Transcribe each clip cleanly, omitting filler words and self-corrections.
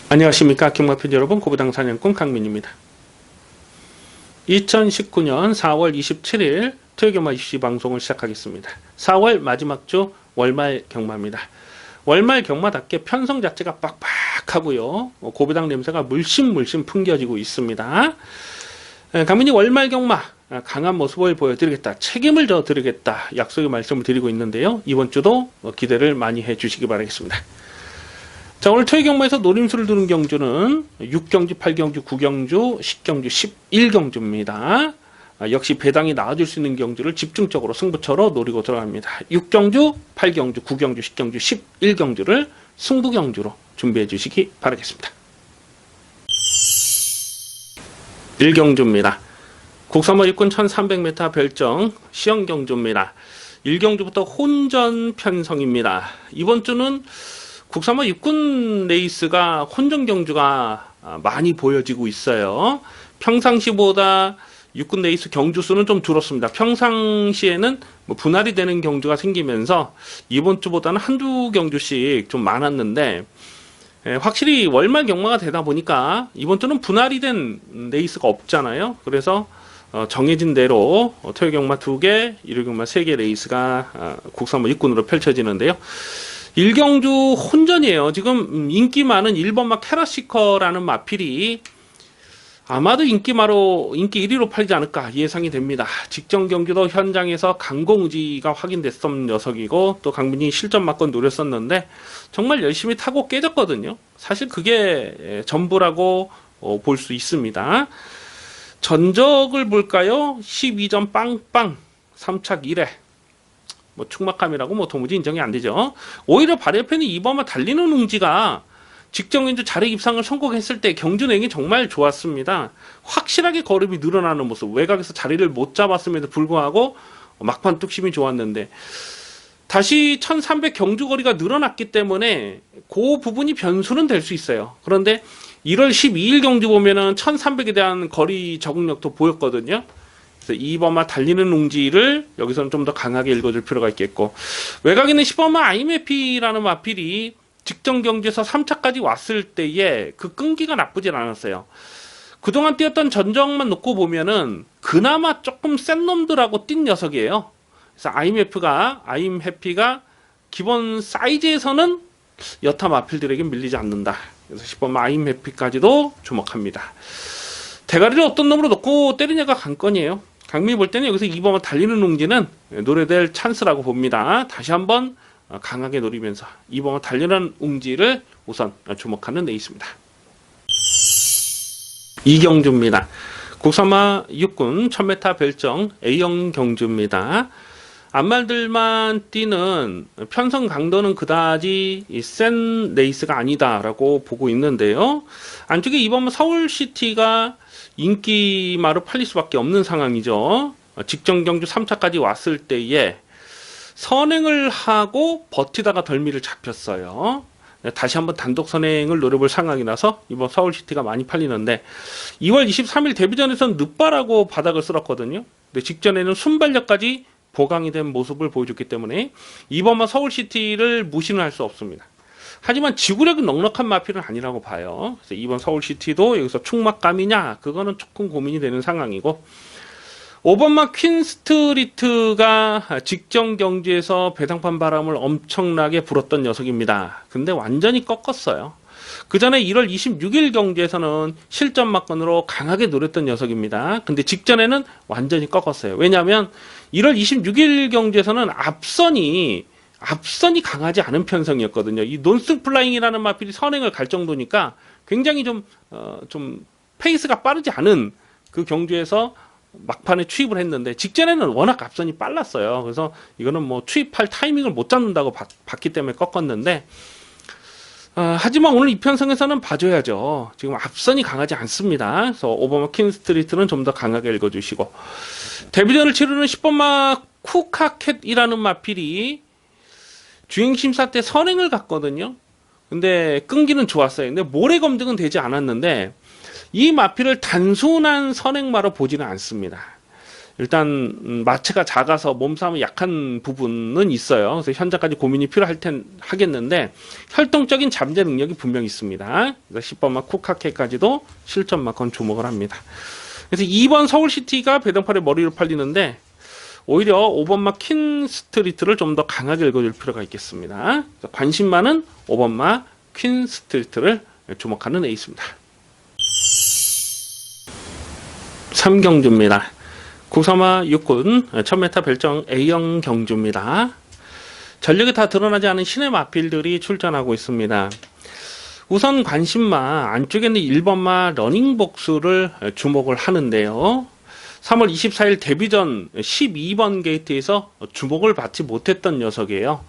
안녕하십니까. 경마팬 여러분, 고부당 사냥꾼 강민입니다. 2019년 4월 27일 토요경마 입시 방송을 시작하겠습니다. 4월 마지막 주 월말 경마입니다. 월말 경마답게 편성 자체가 빡빡하고요. 고부당 냄새가 물씬 풍겨지고 있습니다. 강민이 월말 경마 강한 모습을 보여드리겠다, 책임을 져드리겠다 약속의 말씀을 드리고 있는데요. 이번 주도 기대를 많이 해주시기 바라겠습니다. 자, 오늘 토요경마에서 노림수를 두는 경주는 6경주, 8경주, 9경주, 10경주, 11경주입니다. 역시 배당이 나와줄 수 있는 경주를 집중적으로 승부처로 노리고 들어갑니다. 6경주, 8경주, 9경주, 10경주, 11경주를 승부경주로 준비해 주시기 바라겠습니다. 1경주입니다. 국산마 육군 1300m 별정 시험경주입니다. 1경주부터 혼전 편성입니다. 이번 주는 국산마 육군 레이스가 혼전 경주가 많이 보여지고 있어요. 평상시보다 육군 레이스 경주 수는 좀 줄었습니다. 평상시에는 분할이 되는 경주가 생기면서 이번 주보다는 한두 경주씩 좀 많았는데, 확실히 월말 경마가 되다 보니까 이번 주는 분할이 된 레이스가 없잖아요. 그래서 정해진 대로 토요 경마 2개, 일요 경마 3개 레이스가 국산마 육군으로 펼쳐지는데요. 1경주 혼전이에요. 지금 인기 많은 1번마 캐라시커라는 마필이 아마도 인기 1위로 팔리지 않을까 예상이 됩니다. 직전 경주도 현장에서 강공의지가 확인됐던 녀석이고, 또 강민이 실전 막건 노렸었는데 정말 열심히 타고 깨졌거든요. 사실 그게 전부라고 볼 수 있습니다. 전적을 볼까요? 12점 빵빵 3착 1회, 충막감이라고 도무지 인정이 안 되죠. 오히려 발열팬이 2번만 달리는 웅지가 직전 경주 자력 입상을 성공했을 때 경주 내용이 정말 좋았습니다. 확실하게 걸음이 늘어나는 모습, 외곽에서 자리를 못 잡았음에도 불구하고 막판 뚝심이 좋았는데, 다시 1300 경주 거리가 늘어났기 때문에 그 부분이 변수는 될 수 있어요. 그런데 1월 12일 경주 보면은 1300에 대한 거리 적응력도 보였거든요. 2번마 달리는 웅지를 여기서는 좀 더 강하게 읽어줄 필요가 있겠고, 외곽에 있는 10번마 아이메피라는 마필이 직전 경주에서 3차까지 왔을 때에 그 끈기가 나쁘진 않았어요. 그동안 뛰었던 전적만 놓고 보면은 그나마 조금 센 놈들하고 뛴 녀석이에요. 그래서 아임해피가 기본 사이즈에서는 여타 마필들에게 밀리지 않는다. 그래서 10번마 아임해피까지도 주목합니다. 대가리를 어떤 놈으로 놓고 때리냐가 관건이에요. 강민이 볼 때는 여기서 2번만 달리는 웅지는 노려될 찬스라고 봅니다. 다시 한번 강하게 노리면서 2번만 달리는 웅지를 우선 주목하는 레이스입니다. 2경주입니다. 국산마 육군 1000m 별정 A형 경주입니다. 앞말들만 뛰는 편성 강도는 그다지 센 레이스가 아니다라고 보고 있는데요. 안쪽에 2번마 서울시티가 인기마로 팔릴 수밖에 없는 상황이죠. 직전 경주 3차까지 왔을 때에 선행을 하고 버티다가 덜미를 잡혔어요. 다시 한번 단독 선행을 노려볼 상황이라서 이번 서울시티가 많이 팔리는데, 2월 23일 데뷔전에서는 늦바라고 바닥을 쓸었거든요. 근데 직전에는 순발력까지 보강이 된 모습을 보여줬기 때문에 이번만 서울시티를 무시는 할 수 없습니다. 하지만 지구력이 넉넉한 마필은 아니라고 봐요. 그래서 이번 서울시티도 여기서 충막감이냐, 그거는 조금 고민이 되는 상황이고, 5번마 퀸스트리트가 직전 경주에서 배당판 바람을 엄청나게 불었던 녀석입니다. 근데 완전히 꺾었어요. 그 전에 1월 26일 경주에서는 실전 막건으로 강하게 노렸던 녀석입니다. 근데 직전에는 완전히 꺾었어요. 왜냐하면 1월 26일 경주에서는 앞선이 강하지 않은 편성이었거든요. 이 논스 플라잉이라는 마필이 선행을 갈 정도니까 굉장히 좀 페이스가 빠르지 않은 그 경주에서 막판에 투입을 했는데, 직전에는 워낙 앞선이 빨랐어요. 그래서 이거는 투입할 타이밍을 못 잡는다고 봤기 때문에 꺾었는데, 하지만 오늘 이 편성에서는 봐줘야죠. 지금 앞선이 강하지 않습니다. 그래서 오버마 퀸스트리트는 좀 더 강하게 읽어주시고, 데뷔전을 치르는 10번마 쿠카켓이라는 마필이 주행심사 때 선행을 갔거든요. 근데 끈기는 좋았어요. 근데 모래 검증은 되지 않았는데 이 마필을 단순한 선행마로 보지는 않습니다. 일단 마체가 작아서 몸싸움이 약한 부분은 있어요. 그래서 현장까지 고민이 하겠는데 활동적인 잠재 능력이 분명히 있습니다. 그래서 10번마 쿠카케까지도 실점만큼 주목을 합니다. 그래서 2번 서울시티가 배당팔에 머리를 팔리는데 오히려 5번마 퀸스트리트를 좀 더 강하게 읽어줄 필요가 있겠습니다. 관심 많은 5번마 퀸스트리트를 주목하는 에이스입니다. 3경주입니다. 국삼화 6군 1000m 별정 A형 경주입니다. 전력이 다 드러나지 않은 신의 마필들이 출전하고 있습니다. 우선 관심마 안쪽에 있는 1번마 러닝복수를 주목을 하는데요. 3월 24일 데뷔전 12번 게이트에서 주목을 받지 못했던 녀석이에요.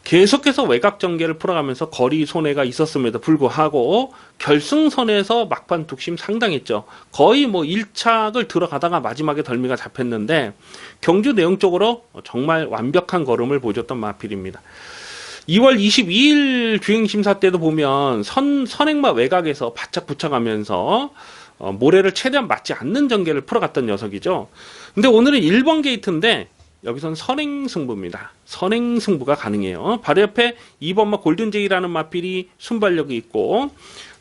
계속해서 외곽 전개를 풀어가면서 거리 손해가 있었음에도 불구하고 결승선에서 막판 뚝심 상당했죠. 거의 뭐 1착을 들어가다가 마지막에 덜미가 잡혔는데 경주 내용적으로 정말 완벽한 걸음을 보여줬던 마필입니다. 2월 22일 주행심사 때도 보면 선행마 외곽에서 바짝 붙여가면서 모래를 최대한 맞지 않는 전개를 풀어갔던 녀석이죠. 근데 오늘은 1번 게이트인데 여기선 선행 승부입니다. 선행 승부가 가능해요. 바로 옆에 2번마 골든제이라는 마필이 순발력이 있고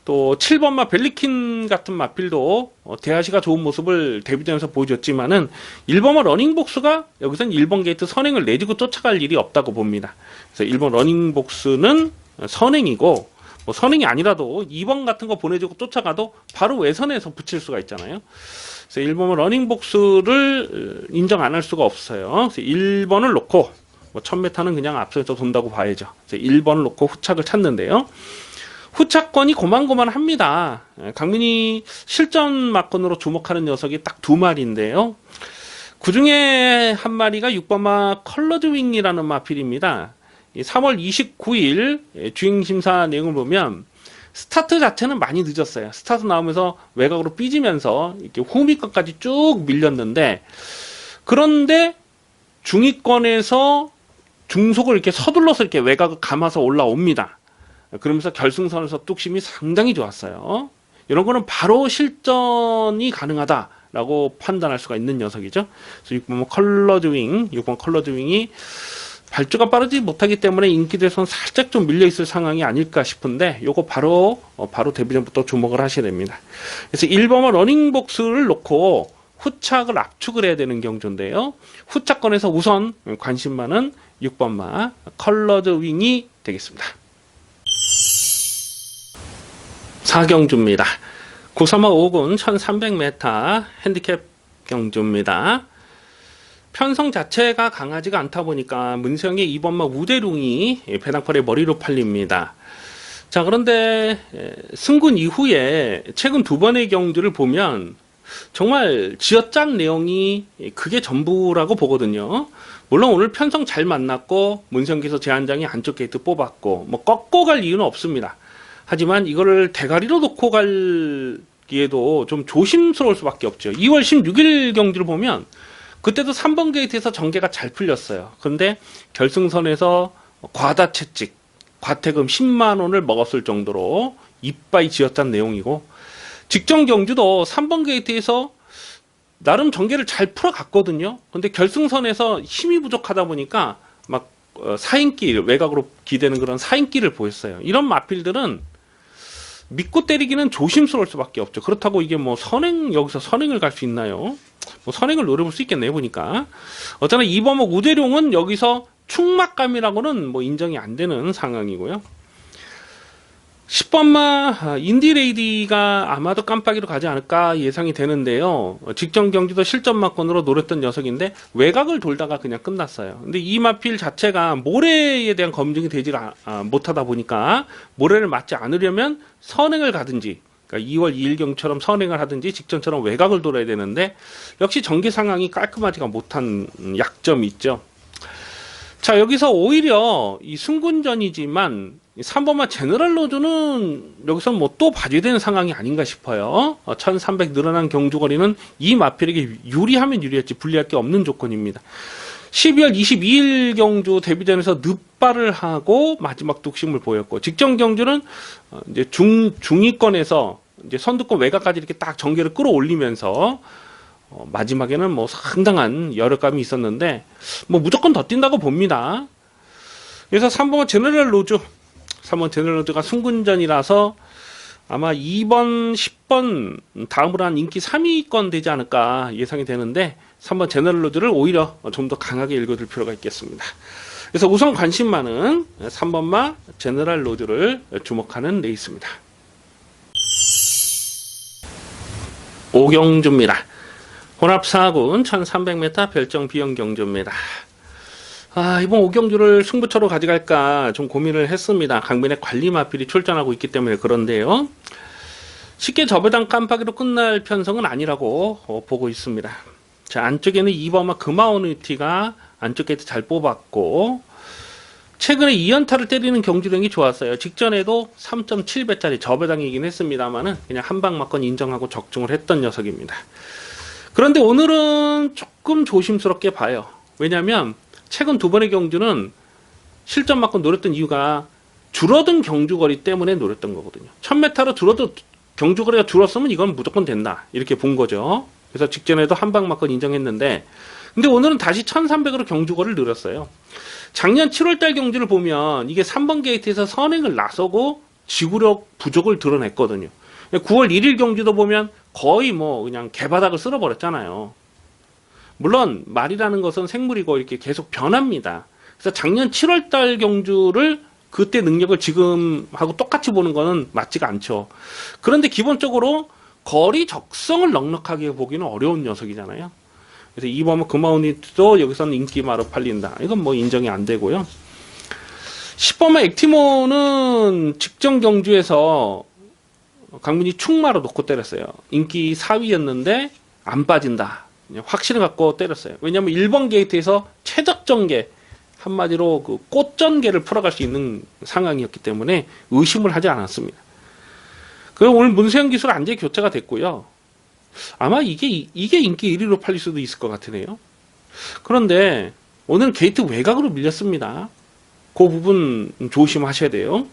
또 7번마 벨리킨 같은 마필도 대하시가 좋은 모습을 데뷔전에서 보여줬지만은 1번마 러닝복스가 여기선 1번 게이트 선행을 내주고 쫓아갈 일이 없다고 봅니다. 그래서 1번 러닝복스는 선행이고 뭐 선행이 아니라도 2번 같은 거 보내주고 쫓아가도 바로 외선에서 붙일 수가 있잖아요. 그래서 1번은 러닝복스를 인정 안 할 수가 없어요. 그래서 1번을 놓고 뭐 1000m는 그냥 앞서서 돈다고 봐야죠. 그래서 1번을 놓고 후착을 찾는데요. 후착권이 고만고만합니다. 강민이 실전 막건으로 주목하는 녀석이 딱 2마리인데요. 그 중에 한 마리가 6번마 컬러드윙이라는 마필입니다. 3월 29일 주행심사 내용을 보면 스타트 자체는 많이 늦었어요. 스타트 나오면서 외곽으로 삐지면서 이렇게 후미권까지 쭉 밀렸는데 그런데 중위권에서 중속을 이렇게 서둘러서 이렇게 외곽을 감아서 올라옵니다. 그러면서 결승선에서 뚝심이 상당히 좋았어요. 이런 거는 바로 실전이 가능하다라고 판단할 수가 있는 녀석이죠. 그래서 6번 컬러드윙, 6번 컬러드윙이 발주가 빠르지 못하기 때문에 인기대에서는 살짝 좀 밀려있을 상황이 아닐까 싶은데 요거 바로 데뷔전부터 주목을 하셔야 됩니다. 그래서 1번은 러닝복스를 놓고 후착을 압축을 해야 되는 경주인데요. 후착권에서 우선 관심 많은 6번마 컬러드 윙이 되겠습니다. 4경주입니다. 935 5군 1300m 핸디캡 경주입니다. 편성 자체가 강하지가 않다 보니까 문세영의 2번마 우대룽이 배낭팔에 머리로 팔립니다. 자, 그런데 승군 이후에 최근 2번의 경주를 보면 정말 쥐어짠 내용이 그게 전부라고 보거든요. 물론 오늘 편성 잘 만났고 문세영께서 제한장이 안쪽 게이트 뽑았고 뭐 꺾고 갈 이유는 없습니다. 하지만 이거를 대가리로 놓고 갈기에도 좀 조심스러울 수밖에 없죠. 2월 16일 경주를 보면 그때도 3번 게이트에서 전개가 잘 풀렸어요. 그런데 결승선에서 과다 채찍, 과태금 10만 원을 먹었을 정도로 이빠이 쥐어짠 내용이고 직전 경주도 3번 게이트에서 나름 전개를 잘 풀어갔거든요. 근데 결승선에서 힘이 부족하다 보니까 막 사인길, 외곽으로 기대는 그런 사인길을 보였어요. 이런 마필들은 믿고 때리기는 조심스러울 수밖에 없죠. 그렇다고 이게 뭐 여기서 선행을 갈 수 있나요? 뭐 선행을 노려볼 수 있겠네요, 보니까. 어쩌나 2번목 우대룡은 여기서 충막감이라고는 뭐 인정이 안 되는 상황이고요. 10번마 인디레이디가 아마도 깜빡이로 가지 않을까 예상이 되는데요. 직전 경기도 실전마권으로 노렸던 녀석인데 외곽을 돌다가 그냥 끝났어요. 근데 이 마필 자체가 모래에 대한 검증이 되지 못하다 보니까 모래를 맞지 않으려면 선행을 가든지 그러니까 2월 2일 경처럼 선행을 하든지 직전처럼 외곽을 돌아야 되는데 역시 전개 상황이 깔끔하지가 못한 약점이 있죠. 자, 여기서 오히려 이 승군전이지만 3번마 제너럴 로즈는 여기서 뭐 또 봐줘야 되는 상황이 아닌가 싶어요. 1300 늘어난 경주거리는 이 마필에게 유리하면 유리했지 불리할 게 없는 조건입니다. 12월 22일 경주 데뷔전에서 늪발을 하고 마지막 뚝심을 보였고 직전 경주는 이제 중위권에서 이제 선두권 외곽까지 이렇게 딱 전개를 끌어올리면서 마지막에는 뭐 상당한 열흘감이 있었는데 뭐 무조건 더 뛴다고 봅니다. 그래서 3번 제너럴 로즈, 3번 제너럴 로즈가 승군전이라서 아마 2번, 10번 다음으로 한 인기 3위권 되지 않을까 예상이 되는데 3번 제너럴 로즈를 오히려 좀 더 강하게 읽어둘 필요가 있겠습니다. 그래서 우선 관심 많은 3번마 제너럴 로즈를 주목하는 레이스입니다. 오경주입니다. 혼합 4군 1300m 별정 비영 경주입니다. 이번 오경주를 승부처로 가져갈까 좀 고민을 했습니다. 강민의 관리 마필이 출전하고 있기 때문에 그런데요. 쉽게 저배당 깜빡이로 끝날 편성은 아니라고 보고 있습니다. 자, 안쪽에는 2번마 금아오니티가 안쪽 게이트 잘 뽑았고 최근에 2연타를 때리는 경주력이 좋았어요. 직전에도 3.7배짜리 저배당이긴 했습니다만은 그냥 한방 맞건 인정하고 적중을 했던 녀석입니다. 그런데 오늘은 조금 조심스럽게 봐요. 왜냐하면 최근 두 번의 경주는 실전 맞고 노렸던 이유가 줄어든 경주거리 때문에 노렸던 거거든요. 1000m로 줄어도 경주거리가 줄었으면 이건 무조건 된다 이렇게 본 거죠. 그래서 직전에도 한방 맞건 인정했는데 근데 오늘은 다시 1300으로 경주거리를 늘었어요. 작년 7월달 경주를 보면 이게 3번 게이트에서 선행을 나서고 지구력 부족을 드러냈거든요. 9월 1일 경주도 보면 거의 뭐 그냥 개바닥을 쓸어버렸잖아요. 물론 말이라는 것은 생물이고 이렇게 계속 변합니다. 그래서 작년 7월달 경주를 그때 능력을 지금하고 똑같이 보는 거는 맞지가 않죠. 그런데 기본적으로 거리 적성을 넉넉하게 보기는 어려운 녀석이잖아요. 그래서 2번은 금아우니트도 여기서는 인기마로 팔린다. 이건 뭐 인정이 안 되고요. 10번은 액티모는 직전 경주에서 강민이 충마로 놓고 때렸어요. 인기 4위였는데 안 빠진다. 확신을 갖고 때렸어요. 왜냐하면 1번 게이트에서 최적전개 한마디로 그 꽃전개를 풀어갈 수 있는 상황이었기 때문에 의심을 하지 않았습니다. 그럼 오늘 문세영 기술 안제 교체가 됐고요. 아마 이게 인기 1위로 팔릴 수도 있을 것 같으네요. 그런데 오늘 게이트 외곽으로 밀렸습니다. 그 부분 조심하셔야 돼요.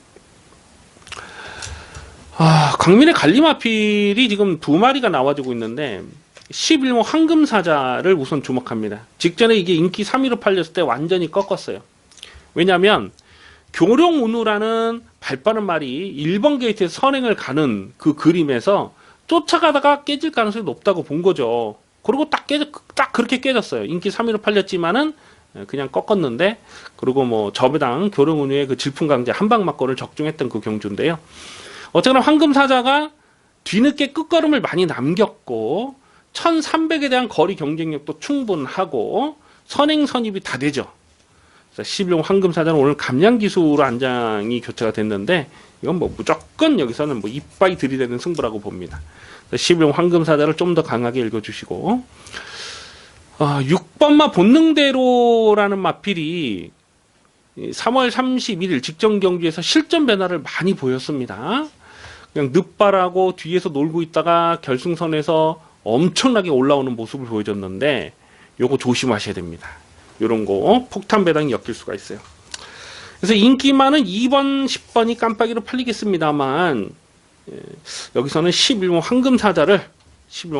강민의 갈리마필이 지금 두 마리가 나와주고 있는데 11호 황금사자를 우선 주목합니다. 직전에 이게 인기 3위로 팔렸을 때 완전히 꺾었어요. 왜냐하면 교룡운우라는 발 빠른 말이 1번 게이트에서 선행을 가는 그 그림에서 쫓아가다가 깨질 가능성이 높다고 본 거죠. 그리고 딱 그렇게 깨졌어요. 인기 3위로 팔렸지만은 그냥 꺾었는데, 그리고 뭐 저배당 교룡운우의 그 질풍강제 한방 맞고를 적중했던 그 경주인데요. 어쨌거나 황금사자가 뒤늦게 끝걸음을 많이 남겼고 1300에 대한 거리 경쟁력도 충분하고 선행 선입이 다 되죠. 11호 황금사자는 오늘 감량기수로 안장이 교체가 됐는데 이건 뭐 무조건 여기서는 뭐 이빠이 들이대는 승부라고 봅니다. 11호 황금사자를 좀 더 강하게 읽어주시고 6번마 본능대로라는 마필이 3월 31일 직전 경주에서 실전 변화를 많이 보였습니다. 그냥 늑발하고 뒤에서 놀고 있다가 결승선에서 엄청나게 올라오는 모습을 보여줬는데 요거 조심하셔야 됩니다. 요런 거 폭탄 배당이 엮일 수가 있어요. 그래서 인기 많은 2번, 10번이 깜빡이로 팔리겠습니다만 여기서는 11호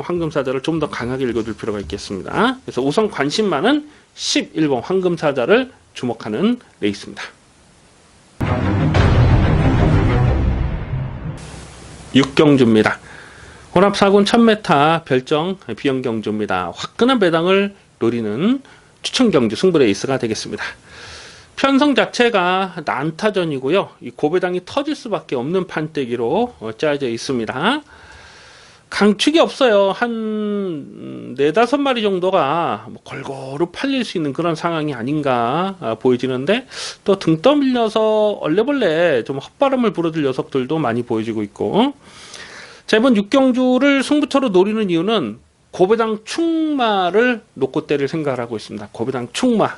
황금사자를 좀 더 강하게 읽어둘 필요가 있겠습니다. 그래서 우선 관심 많은 11번 황금사자를 주목하는 레이스입니다. 6경주입니다. 혼합 4군 1000m 별정 비영 경주입니다. 화끈한 배당을 노리는 추천 경주 승부 레이스가 되겠습니다. 편성 자체가 난타전이고요. 이 고배당이 터질 수밖에 없는 판때기로 짜여져 있습니다. 강축이 없어요. 한 4-5마리 정도가 골고루 팔릴 수 있는 그런 상황이 아닌가 보여지는데 또 등 떠밀려서 얼레벌레 좀 헛바람을 불어들 녀석들도 많이 보여지고 있고 자, 이번 6경주를 승부처로 노리는 이유는 고배당 충마를 놓고 때릴 생각을 하고 있습니다. 고배당 충마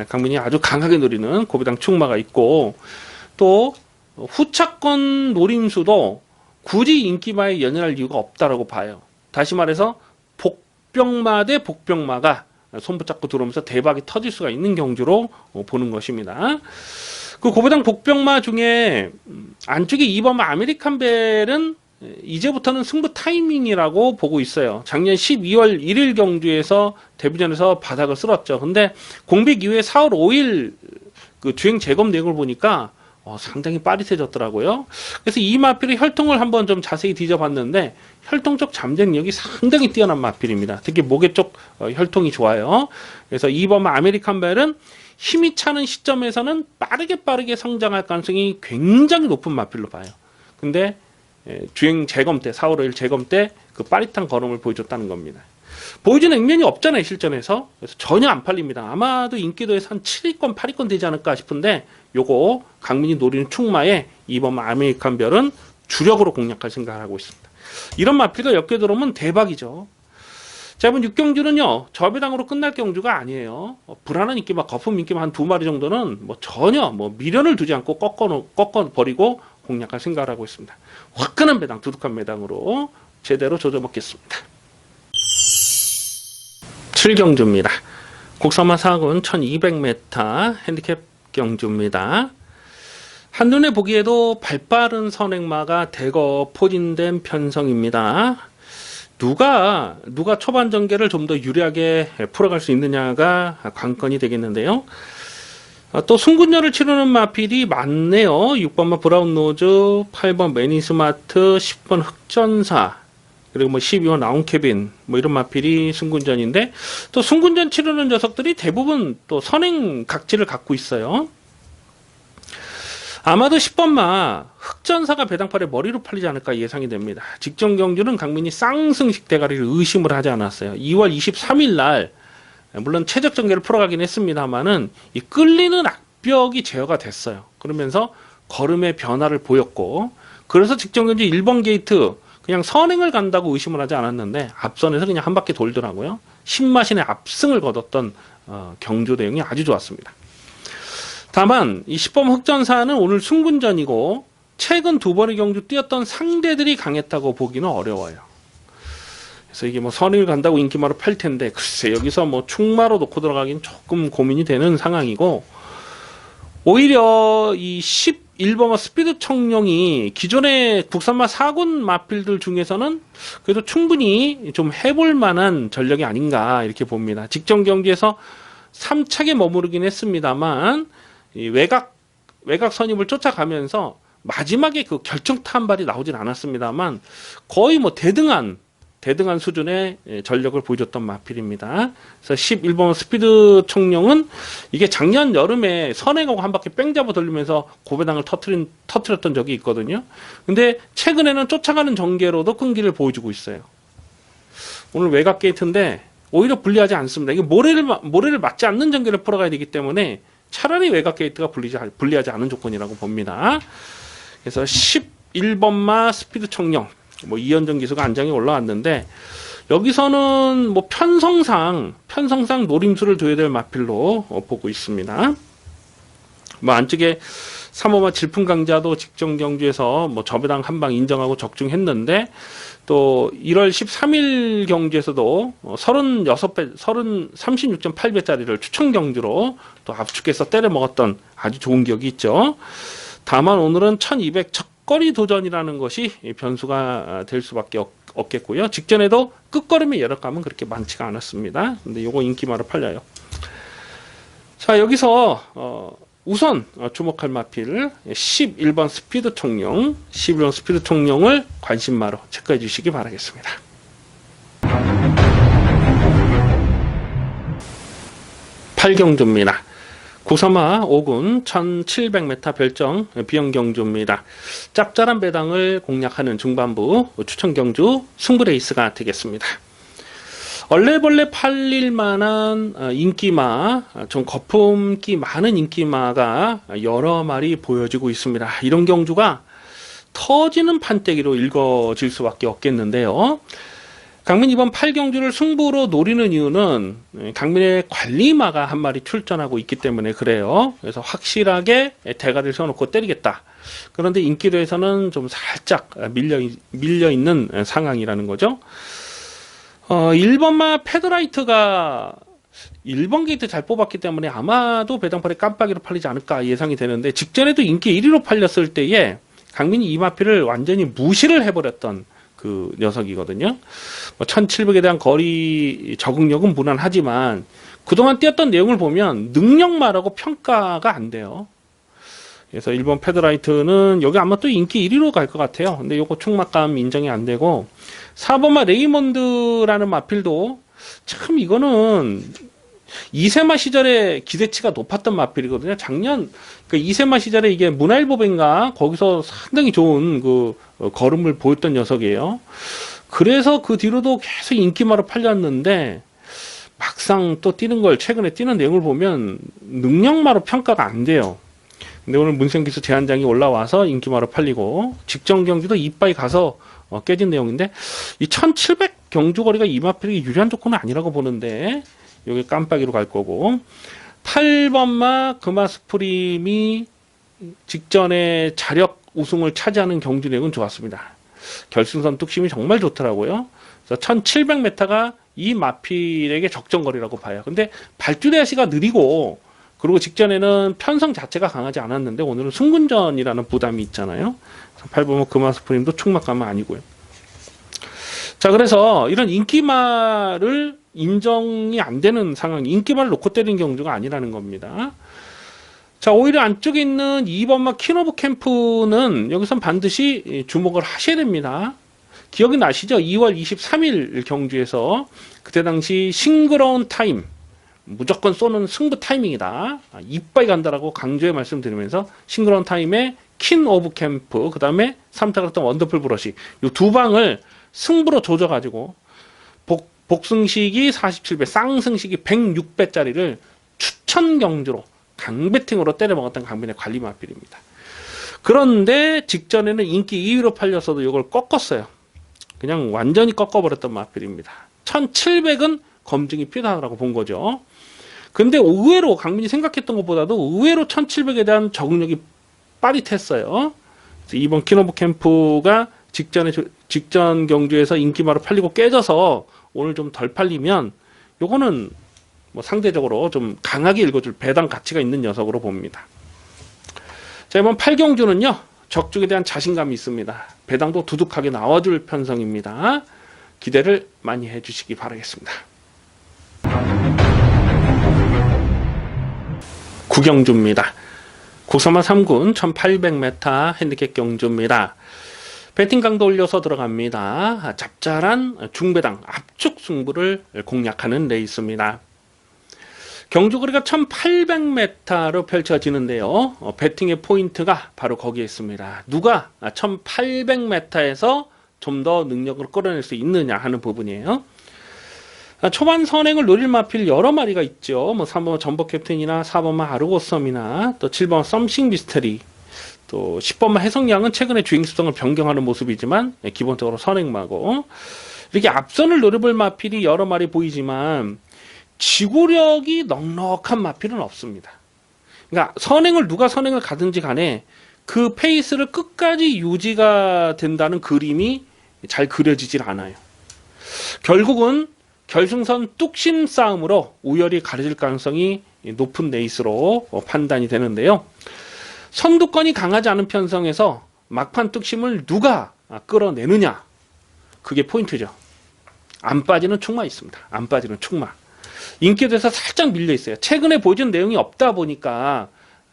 강민이 아주 강하게 노리는 고배당 충마가 있고 또 후차권 노림수도 굳이 인기마에 연연할 이유가 없다라고 봐요. 다시 말해서 복병마 대 복병마가 손붙잡고 들어오면서 대박이 터질 수가 있는 경주로 보는 것입니다. 그 고배당 복병마 중에 안쪽에 2번 아메리칸 벨은 이제부터는 승부 타이밍이라고 보고 있어요. 작년 12월 1일 경주에서 데뷔전에서 바닥을 쓸었죠. 근데 공백 이후에 4월 5일 그 주행 재검 내용을 보니까 상당히 빠릿해졌더라고요. 그래서 이 마필의 혈통을 한번 좀 자세히 뒤져봤는데 혈통적 잠재력이 상당히 뛰어난 마필입니다. 특히 목의 쪽 혈통이 좋아요. 그래서 2번 아메리칸 벨은 힘이 차는 시점에서는 빠르게 성장할 가능성이 굉장히 높은 마필로 봐요. 근데 주행 재검 때 4월 5일 재검 때 그 빠릿한 걸음을 보여줬다는 겁니다. 보여주는 액면이 없잖아요, 실전에서. 그래서 전혀 안 팔립니다. 아마도 인기도에서 한 7위권 8위권 되지 않을까 싶은데 요거 강민이 노리는 충마에 이번 아메리칸 별은 주력으로 공략할 생각을 하고 있습니다. 이런 마필가 엮여 들어오면 대박이죠. 자, 이번 6경주는요 저배당으로 끝날 경주가 아니에요. 불안한 인기만, 거품 인기만 한 2마리 정도는 전혀 미련을 두지 않고 꺾어 버리고 공략할 생각을 하고 있습니다. 화끈한 배당, 두둑한 배당으로 제대로 조져먹겠습니다. 7경주입니다. 국사마 4군 1200m 핸디캡 경주입니다. 한눈에 보기에도 발빠른 선행마가 대거 포진된 편성입니다. 누가 초반 전개를 좀 더 유리하게 풀어갈 수 있느냐가 관건이 되겠는데요. 또 승군전을 치르는 마필이 많네요. 6번 브라운 노즈, 8번 매니스마트, 10번 흑전사, 그리고 12번 라운케빈 이런 마필이 승군전인데, 또 승군전 치르는 녀석들이 대부분 또 선행 각지를 갖고 있어요. 아마도 10번마 흑전사가 배당팔에 머리로 팔리지 않을까 예상이 됩니다. 직전 경주는 강민이 쌍승식 대가리를 의심을 하지 않았어요. 2월 23일 날 물론 최적 전개를 풀어가긴 했습니다만은 이 끌리는 악벽이 제어가 됐어요. 그러면서 걸음의 변화를 보였고, 그래서 직전 경주 1번 게이트 그냥 선행을 간다고 의심을 하지 않았는데 앞선에서 그냥 한 바퀴 돌더라고요. 신마신의 압승을 거뒀던 경주 대응이 아주 좋았습니다. 다만 이 10번 흑전사는 오늘 승군전이고 최근 2번의 경주 뛰었던 상대들이 강했다고 보기는 어려워요. 그래서 이게 선행을 간다고 인기마로 팔 텐데, 글쎄 여기서 충마로 놓고 들어가긴 조금 고민이 되는 상황이고, 오히려 이 11번 스피드 청룡이 기존의 국산마 4군 마필들 중에서는 그래도 충분히 좀 해볼 만한 전력이 아닌가 이렇게 봅니다. 직전 경기에서 3착에 머무르긴 했습니다만 이 외곽 선입을 쫓아가면서 마지막에 그 결정타 한 발이 나오진 않았습니다만 거의 대등한 수준의 전력을 보여줬던 마필입니다. 그래서 11번 스피드 청룡은 이게 작년 여름에 선행하고 한 바퀴 뺑 잡아 돌리면서 고배당을 터트렸던 적이 있거든요. 근데 최근에는 쫓아가는 전개로도 끈기를 보여주고 있어요. 오늘 외곽 게이트인데 오히려 불리하지 않습니다. 이게 모래를 맞지 않는 전개를 풀어가야 되기 때문에 차라리 외곽 게이트가 불리하지 않은 조건이라고 봅니다. 그래서 11번마 스피드 청룡 2연전 기수가 안장에 올라왔는데, 여기서는 편성상 노림수를 둬야 될 마필로 보고 있습니다. 안쪽에 3호마 질풍강자도 직전 경주에서 저배당 한 방 인정하고 적중했는데, 또 1월 13일 경주에서도 36.8배짜리를 추천 경주로 또 압축해서 때려 먹었던 아주 좋은 기억이 있죠. 다만 오늘은 1200 첫거리 도전이라는 것이 변수가 될 수밖에 없겠고요. 직전에도 끝걸음의 여력감은 그렇게 많지가 않았습니다. 근데 요거 인기마로 팔려요. 자, 여기서 우선 주목할 마필 11번 스피드 청룡, 11번 스피드 청룡을 관심마로 체크해 주시기 바라겠습니다. 팔경주입니다. 구사마 5군 1700m 별정 비영경주입니다. 짭짤한 배당을 공략하는 중반부 추천경주 승부레이스가 되겠습니다. 얼레벌레 팔릴 만한 인기마, 좀 거품기 많은 인기마가 여러 마리 보여지고 있습니다. 이런 경주가 터지는 판때기로 읽어질 수밖에 없겠는데요. 강민 이번 8경주를 승부로 노리는 이유는 강민의 관리마가 한 마리 출전하고 있기 때문에 그래요. 그래서 확실하게 대가를 세워놓고 때리겠다. 그런데 인기도에서는 좀 살짝 밀려 있는 상황이라는 거죠. 1번마 패드라이트가 1번 게이트 잘 뽑았기 때문에 아마도 배당팔에 깜빡이로 팔리지 않을까 예상이 되는데, 직전에도 인기 1위로 팔렸을 때에 강민이 이 마필을 완전히 무시를 해버렸던 그 녀석이거든요. 1700에 대한 거리 적응력은 무난하지만 그동안 뛰었던 내용을 보면 능력마라고 평가가 안 돼요. 그래서 1번 패드라이트는 여기 아마 또 인기 1위로 갈 것 같아요. 근데 요거 충막감 인정이 안 되고 4번마 레이몬드라는 마필도 참 이거는 이세마 시절에 기대치가 높았던 마필이거든요. 작년 이세마 시절에 이게 문화일보인가 거기서 상당히 좋은 그 걸음을 보였던 녀석이에요. 그래서 그 뒤로도 계속 인기마로 팔렸는데 막상 또 뛰는 걸 최근에 뛰는 내용을 보면 능력마로 평가가 안 돼요. 근데 오늘 문생기수 제한장이 올라와서 인기마로 팔리고 직전 경기도 이빠이 가서 깨진 내용인데 이 1700 경주거리가 이 마필이 유리한 조건은 아니라고 보는데 여기 깜빡이로 갈 거고 8번마 금화스프림이 직전에 자력 우승을 차지하는 경주 내용은 좋았습니다. 결승선 뚝심이 정말 좋더라고요. 그래서 1700m가 이 마필에게 적정거리라고 봐요. 근데 발주대시가 느리고 그리고 직전에는 편성 자체가 강하지 않았는데 오늘은 승군전이라는 부담이 있잖아요. 8번마 금화스프림도 충막감은 아니고요. 자, 그래서 이런 인기마를 인정이 안 되는 상황, 인기마를 놓고 때리는 경주가 아니라는 겁니다. 자, 오히려 안쪽에 있는 2번마 킹오브 캠프는 여기선 반드시 주목을 하셔야 됩니다. 기억이 나시죠? 2월 23일 경주에서 그때 당시 싱그러운 타임, 무조건 쏘는 승부 타이밍이다. 이빠이 간다라고 강조해 말씀드리면서 싱그러운 타임에 퀸 오브 캠프, 그 다음에 3타가 했던 원더풀 브러시, 이 두 방을 승부로 조져가지고 복승식이 47배, 쌍승식이 106배짜리를 추천 경주로 강배팅으로 때려먹었던 강민의 관리 마필입니다. 그런데 직전에는 인기 2위로 팔렸어도 이걸 꺾었어요. 그냥 완전히 꺾어버렸던 마필입니다. 1700은 검증이 필요하다고 본 거죠. 근데 의외로 강민이 생각했던 것보다도 의외로 1700에 대한 적응력이 빠릿했어요. 2번 킹오브 캠프가 직전 경주에서 인기마로 팔리고 깨져서 오늘 좀 덜 팔리면 요거는 뭐 상대적으로 좀 강하게 읽어줄 배당 가치가 있는 녀석으로 봅니다. 자, 이번 8경주는요 적중에 대한 자신감이 있습니다. 배당도 두둑하게 나와줄 편성입니다. 기대를 많이 해주시기 바라겠습니다. 9경주입니다. 국산마 3군 1800m 핸디캡 경주입니다. 배팅 강도 올려서 들어갑니다. 잡잘한 중배당 압축 승부를 공략하는 레이스입니다. 경주거리가 1800m로 펼쳐지는데요. 배팅의 포인트가 바로 거기에 있습니다. 누가 1800m에서 좀 더 능력을 끌어낼 수 있느냐 하는 부분이에요. 초반 선행을 노릴 마필 여러 마리가 있죠. 뭐 3번 전복 캡틴이나 4번마 아르고썸이나 또 7번 썸씽 미스터리, 또 10번마 해성양은 최근에 주행 습성을 변경하는 모습이지만 기본적으로 선행마고, 이렇게 앞선을 노려볼 마필이 여러 마리 보이지만 지구력이 넉넉한 마필은 없습니다. 그러니까 누가 선행을 가든지 간에 그 페이스를 끝까지 유지가 된다는 그림이 잘 그려지질 않아요. 결국은 결승선 뚝심 싸움으로 우열이 가려질 가능성이 높은 레이스로 판단이 되는데요. 선두권이 강하지 않은 편성에서 막판 뚝심을 누가 끌어내느냐, 그게 포인트죠. 안 빠지는 충마 있습니다. 안 빠지는 충마. 인기도에서 살짝 밀려 있어요. 최근에 보여준 내용이 없다 보니까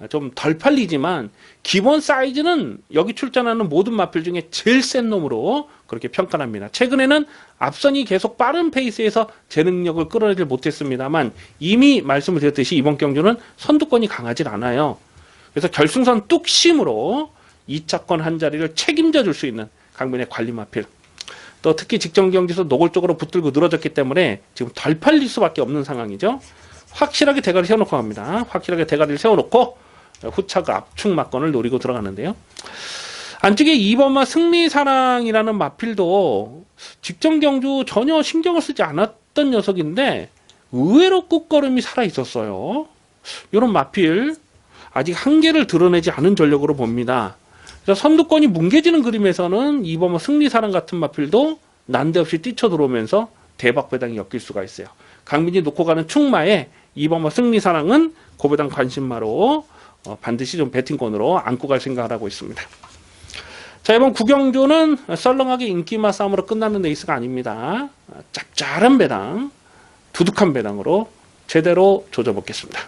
좀 덜 팔리지만 기본 사이즈는 여기 출전하는 모든 마필 중에 제일 센 놈으로 그렇게 평가합니다. 최근에는 앞선이 계속 빠른 페이스에서 제 능력을 끌어내질 못했습니다만 이미 말씀을 드렸듯이 이번 경주는 선두권이 강하질 않아요. 그래서 결승선 뚝심으로 2차권 한 자리를 책임져 줄 수 있는 강민의 관리 마필, 또 특히 직전 경기에서 노골적으로 붙들고 늘어졌기 때문에 지금 덜 팔릴 수밖에 없는 상황이죠. 확실하게 대가리 세워놓고 갑니다. 확실하게 대가리를 세워놓고 후차가 압축 막건을 노리고 들어가는데요. 안쪽에 2번마 승리사랑이라는 마필도 직전 경주 전혀 신경을 쓰지 않았던 녀석인데 의외로 끝걸음이 살아있었어요. 이런 마필 아직 한계를 드러내지 않은 전력으로 봅니다. 그래서 선두권이 뭉개지는 그림에서는 2번마 승리사랑 같은 마필도 난데없이 뛰쳐들어오면서 대박 배당이 엮일 수가 있어요. 강민이 놓고 가는 충마에 2번마 승리사랑은 고배당 관심마로 반드시 좀 배팅권으로 안고 갈 생각을 하고 있습니다. 자, 이번 구경주는 썰렁하게 인기마 싸움으로 끝나는 레이스가 아닙니다. 짭짤한 배당, 두둑한 배당으로 제대로 조져보겠습니다.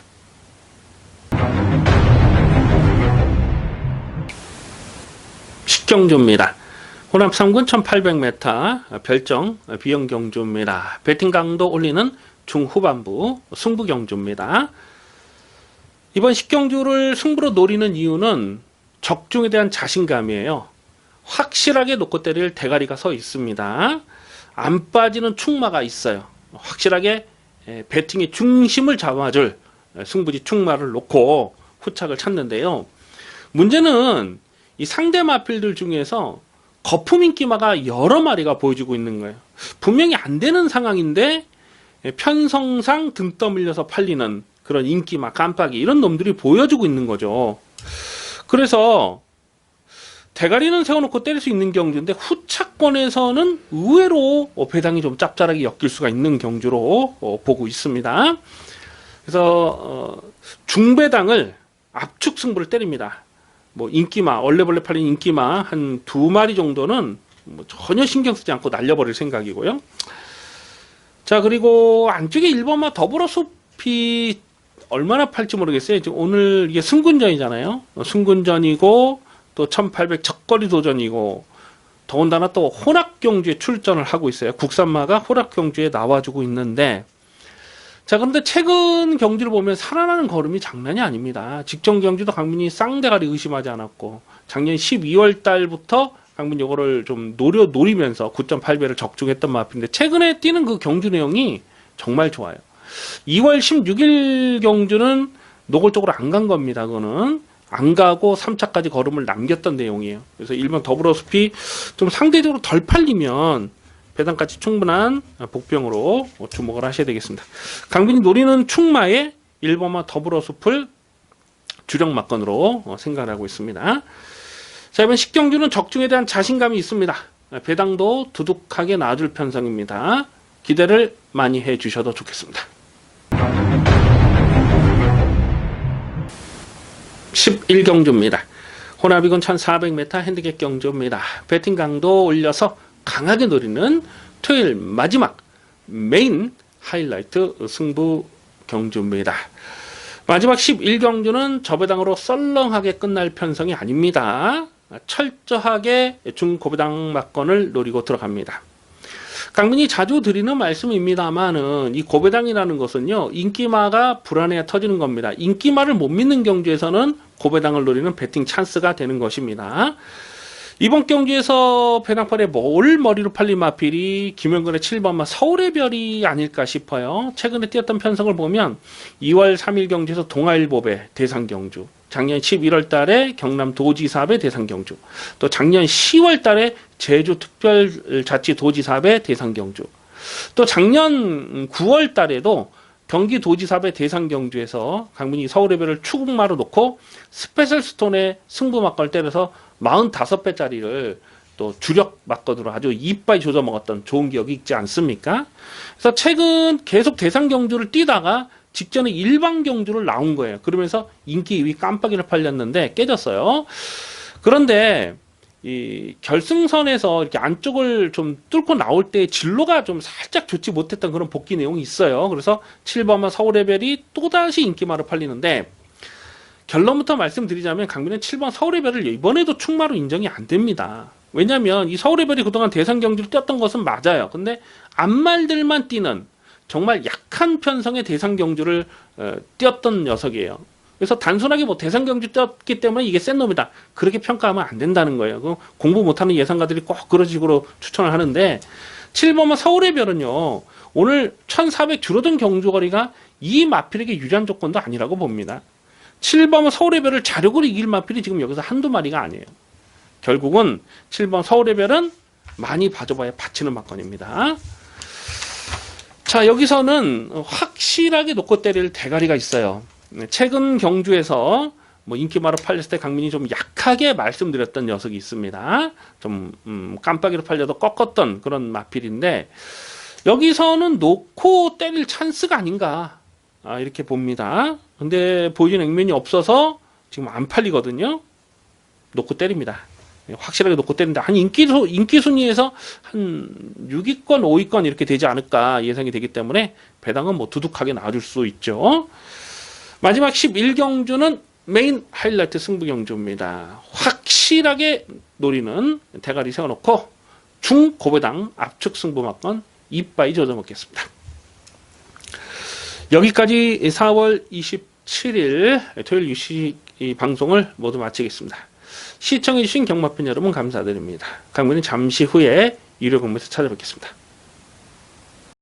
식경주입니다. 호남 3군 1800m 별정 비영경주입니다. 배팅 강도 올리는 중후반부 승부경주입니다. 이번 식경주를 승부로 노리는 이유는 적중에 대한 자신감이에요. 확실하게 놓고 때릴 대가리가 서 있습니다. 안 빠지는 충마가 있어요. 확실하게 배팅의 중심을 잡아줄 승부지 충마를 놓고 후착을 찾는데요. 문제는 이 상대 마필들 중에서 거품 인기마가 여러 마리가 보여지고 있는 거예요. 분명히 안 되는 상황인데 편성상 등 떠밀려서 팔리는 그런 인기마, 깜빡이 이런 놈들이 보여주고 있는 거죠. 그래서 대가리는 세워놓고 때릴 수 있는 경주인데 후차권에서는 의외로 배당이 좀 짭짤하게 엮일 수가 있는 경주로 보고 있습니다. 그래서 중배당을 압축 승부를 때립니다. 뭐 인기마, 얼레벌레 팔린 인기마 한 2마리 정도는 뭐 전혀 신경 쓰지 않고 날려버릴 생각이고요. 자, 그리고 안쪽에 1번마 더불어숲이 얼마나 팔지 모르겠어요. 오늘 이게 승군전이잖아요. 승군전이고 또 1800 적거리 도전이고 더군다나 또 혼합경주에 출전을 하고 있어요. 국산마가 혼합경주에 나와주고 있는데, 자, 그런데 최근 경주를 보면 살아나는 걸음이 장난이 아닙니다. 직전 경주도 강민이 쌍대가리 의심하지 않았고, 작년 12월 달부터 강민이 이거를 좀 노리면서 9.8배를 적중했던 마필인데, 최근에 뛰는 그 경주 내용이 정말 좋아요. 2월 16일 경주는 노골적으로 안 간 겁니다. 그거는 안 가고 3차까지 걸음을 남겼던 내용이에요. 그래서 일본 더불어숲이 좀 상대적으로 덜 팔리면 배당까지 충분한 복병으로 주목을 하셔야 되겠습니다. 강빈이 노리는 충마에 1번마 더불어숲을 주력 막건으로 생각을 하고 있습니다. 자, 이번 식경주는 적중에 대한 자신감이 있습니다. 배당도 두둑하게 나와줄 편성입니다. 기대를 많이 해주셔도 좋겠습니다. 11경주입니다. 호나비군 1400m 핸디캡 경주입니다. 배팅 강도 올려서 강하게 노리는 토요일 마지막 메인 하이라이트 승부 경주입니다. 마지막 11경주는 저배당으로 썰렁하게 끝날 편성이 아닙니다. 철저하게 중고배당 막건을 노리고 들어갑니다. 강민이 자주 드리는 말씀입니다만은 이 고배당이라는 것은요, 인기마가 불안해야 터지는 겁니다. 인기마를 못 믿는 경주에서는 고배당을 노리는 배팅 찬스가 되는 것입니다. 이번 경주에서 배당팔에 머리로 팔린 마필이 김영근의 7번마 서울의 별이 아닐까 싶어요. 최근에 뛰었던 편성을 보면 2월 3일 경주에서 동아일보배 대상경주, 작년 11월 달에 경남 도지사배 대상경주, 또 작년 10월 달에 제주특별자치도지사배 대상경주, 또 작년 9월 달에도 경기도지사배 대상경주에서 강민이 서울의 별을 추국마로 놓고 스페셜 스톤에 승부 막건을 때려서 45배짜리를 또 주력 막건으로 아주 이빠이 조져 먹었던 좋은 기억이 있지 않습니까? 그래서 최근 계속 대상 경주를 뛰다가 직전에 일반 경주를 나온 거예요. 그러면서 인기 2위 깜빡이를 팔렸는데 깨졌어요. 그런데 이 결승선에서 이렇게 안쪽을 좀 뚫고 나올 때 진로가 좀 살짝 좋지 못했던 그런 복귀 내용이 있어요. 그래서 7번마 서울의 별이 또다시 인기마로 팔리는데, 결론부터 말씀드리자면 강민은 7번 서울의 별을 이번에도 충마로 인정이 안 됩니다. 왜냐면 이 서울의 별이 그동안 대상 경주를 뛰었던 것은 맞아요. 근데 암말들만 뛰는 정말 약한 편성의 대상 경주를 뛰었던 녀석이에요. 그래서 단순하게 뭐 대상 경주 뛰었기 때문에 이게 센 놈이다, 그렇게 평가하면 안 된다는 거예요. 공부 못하는 예상가들이 꼭 그런 식으로 추천을 하는데, 7번마 서울의 별은요, 오늘 1400 줄어든 경주거리가 이 마필에게 유리한 조건도 아니라고 봅니다. 7번 서울의 별을 자력으로 이길 마필이 지금 여기서 한두 마리가 아니에요. 결국은 7번 서울의 별은 많이 봐줘봐야 받치는 막건입니다. 자, 여기서는 확실하게 놓고 때릴 대가리가 있어요. 최근 경주에서 뭐 인기마로 팔렸을 때 강민이 좀 약하게 말씀드렸던 녀석이 있습니다. 좀 깜빡이로 팔려도 꺾었던 그런 마필인데, 여기서는 놓고 때릴 찬스가 아닌가, 이렇게 봅니다. 근데 보이는 액면이 없어서 지금 안 팔리거든요. 놓고 때립니다. 확실하게 놓고 때린다. 한 인기 순위에서 한 6위권, 5위권 이렇게 되지 않을까 예상이 되기 때문에 배당은 뭐 두둑하게 나와줄 수 있죠. 마지막 11경주는 메인 하이라이트 승부 경주입니다. 확실하게 노리는 대가리 세워놓고 중고배당 압축 승부 막건 이빠이 조져 먹겠습니다. 여기까지 4월 27일 토요일 유시 방송을 모두 마치겠습니다. 시청해주신 경마팬 여러분 감사드립니다. 강민은 잠시 후에 유료 공부에서 찾아뵙겠습니다.